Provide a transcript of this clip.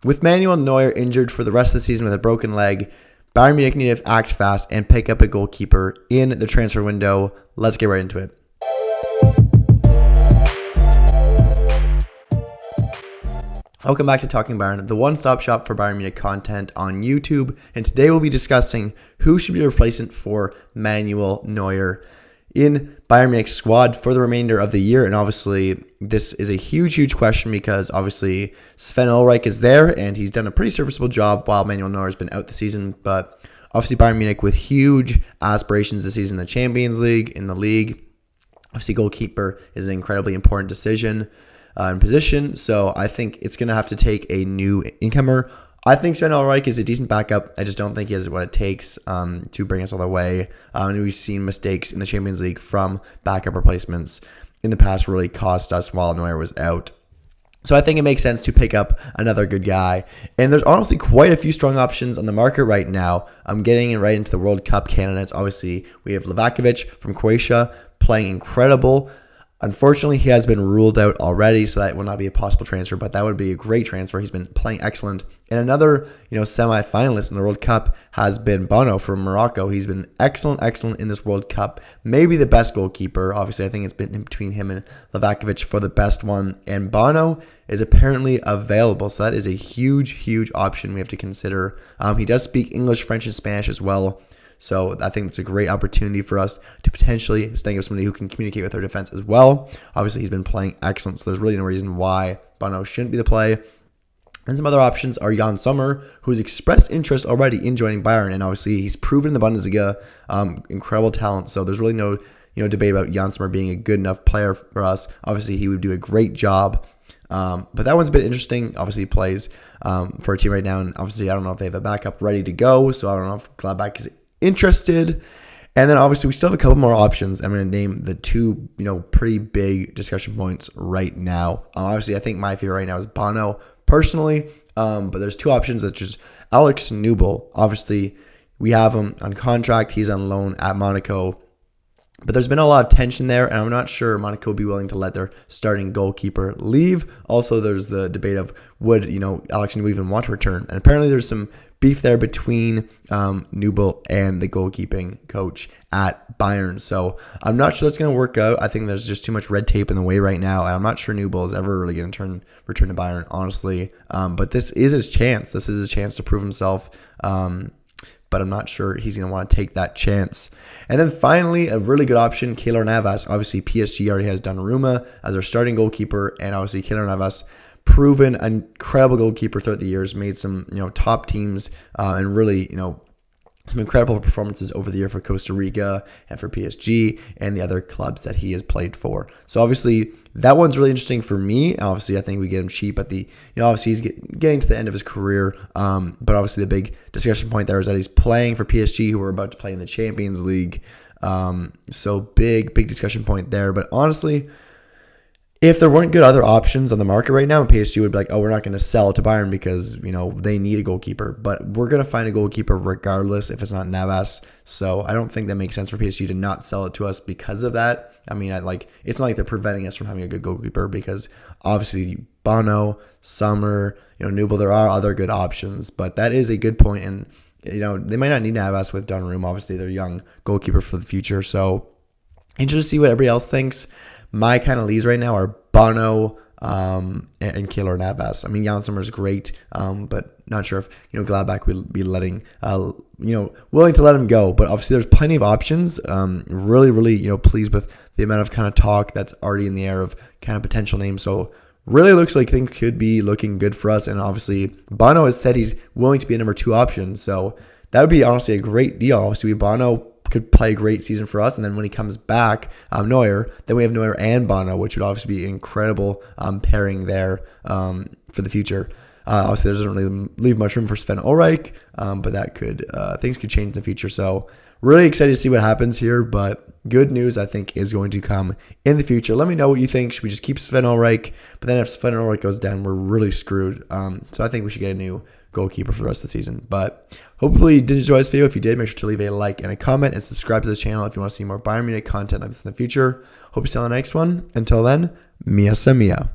With Manuel Neuer injured for the rest of the season with a broken leg, Bayern Munich need to act fast and pick up a goalkeeper in the transfer window. Let's get right into it. Welcome back to Talking Bayern, the one-stop shop for Bayern Munich content on YouTube. And today we'll be discussing who should be the replacement for Manuel Neuer in Bayern Munich's squad for the remainder of the year. And obviously, this is a huge question because obviously Sven Ulreich is there and he's done a pretty serviceable job while Manuel Neuer has been out the season. But obviously Bayern Munich with huge aspirations this season in the Champions League, in the league. Obviously, goalkeeper is an incredibly important decision and position. So I think it's going to have to take a new incomer. I think Sven Ulreich is a decent backup. I just don't think he has what it takes to bring us all the way. And we've seen mistakes in the Champions League from backup replacements in the past really cost us while Neuer was out. So I think it makes sense to pick up another good guy. And there's honestly quite a few strong options on the market right now. I'm getting right into the World Cup candidates. Obviously, we have Livakovic from Croatia playing incredible. Unfortunately, he has been ruled out already, so that will not be a possible transfer, but that would be a great transfer. He's been playing excellent. And another, semi-finalist in the World Cup has been Bounou from Morocco. He's been excellent in this World Cup. Maybe the best goalkeeper. Obviously, I think it's been in between him and Livakovic for the best one. And Bounou is apparently available, so that is a huge option we have to consider. He does speak English, French, and Spanish as well. So I think it's a great opportunity for us to potentially snag up somebody who can communicate with our defense as well. Obviously, he's been playing excellent, so there's really no reason why Bounou shouldn't be the play. And some other options are Yann Sommer, who's expressed interest already in joining Bayern, and obviously he's proven in the Bundesliga incredible talent. So there's really no debate about Yann Sommer being a good enough player for us. Obviously, he would do a great job. But that one's a bit interesting. Obviously, he plays for a team right now, and obviously I don't know if they have a backup ready to go. So I don't know if Gladbach is interested. And then obviously we still have a couple more options. I'm going to name the two, pretty big discussion points right now. Obviously, I think my favorite right now is Bounou personally. But there's two options. That's just Alex Nübel. Obviously, we have him on contract. He's on loan at Monaco. But there's been a lot of tension there, and I'm not sure Monaco would be willing to let their starting goalkeeper leave. Also, there's the debate of would, Alex Nübel even want to return? And apparently there's some beef there between Nübel and the goalkeeping coach at Bayern. So I'm not sure that's going to work out. I think there's just too much red tape in the way right now, and I'm not sure Nübel is ever really going to return to Bayern, honestly. But this is his chance. This is his chance to prove himself. But I'm not sure he's going to want to take that chance. And then finally, a really good option, Keylor Navas. Obviously, PSG already has Donnarumma as their starting goalkeeper, and obviously Keylor Navas, proven an incredible goalkeeper throughout the years, made some top teams and really some incredible performances over the year for Costa Rica and for PSG and the other clubs that he has played for. So obviously that one's really interesting for me. Obviously I think we get him cheap at the, obviously he's getting to the end of his career. But obviously the big discussion point there is that he's playing for PSG, who are about to play in the Champions League. So big discussion point there. But honestly, if there weren't good other options on the market right now, PSG would be like, oh, we're not going to sell to Bayern because, they need a goalkeeper. But we're going to find a goalkeeper regardless if it's not Navas. So I don't think that makes sense for PSG to not sell it to us because of that. I mean, it's not like they're preventing us from having a good goalkeeper because obviously Bounou, Sommer, Nübel, there are other good options. But that is a good point. And, they might not need Navas with Donnarumma. Obviously, they're young goalkeeper for the future. So interested to see what everybody else thinks. My kind of leads right now are Bounou and Keylor Navas. I mean, Yann Sommer is great, but not sure if Gladbach will be letting willing to let him go. But obviously, there's plenty of options. Really pleased with the amount of kind of talk that's already in the air of kind of potential names. So really looks like things could be looking good for us. And obviously, Bounou has said he's willing to be a number 2 option. So that would be honestly a great deal. Obviously, Bounou could play a great season for us, and then when he comes back, Neuer, then we have Neuer and Bounou, which would obviously be an incredible pairing there for the future. Obviously, there doesn't really leave much room for Sven Ulreich, but that could things could change in the future. So really excited to see what happens here, but good news I think is going to come in the future. Let me know what you think. Should we just keep Sven Ulreich? But then if Sven Ulreich goes down, we're really screwed. So I think we should get a new goalkeeper for the rest of the season. But hopefully you did enjoy this video. If you did, make sure to leave a like and a comment and subscribe to this channel if you want to see more Bayern Munich content like this in the future. Hope you see you on the next one. Until then, Mia Samia.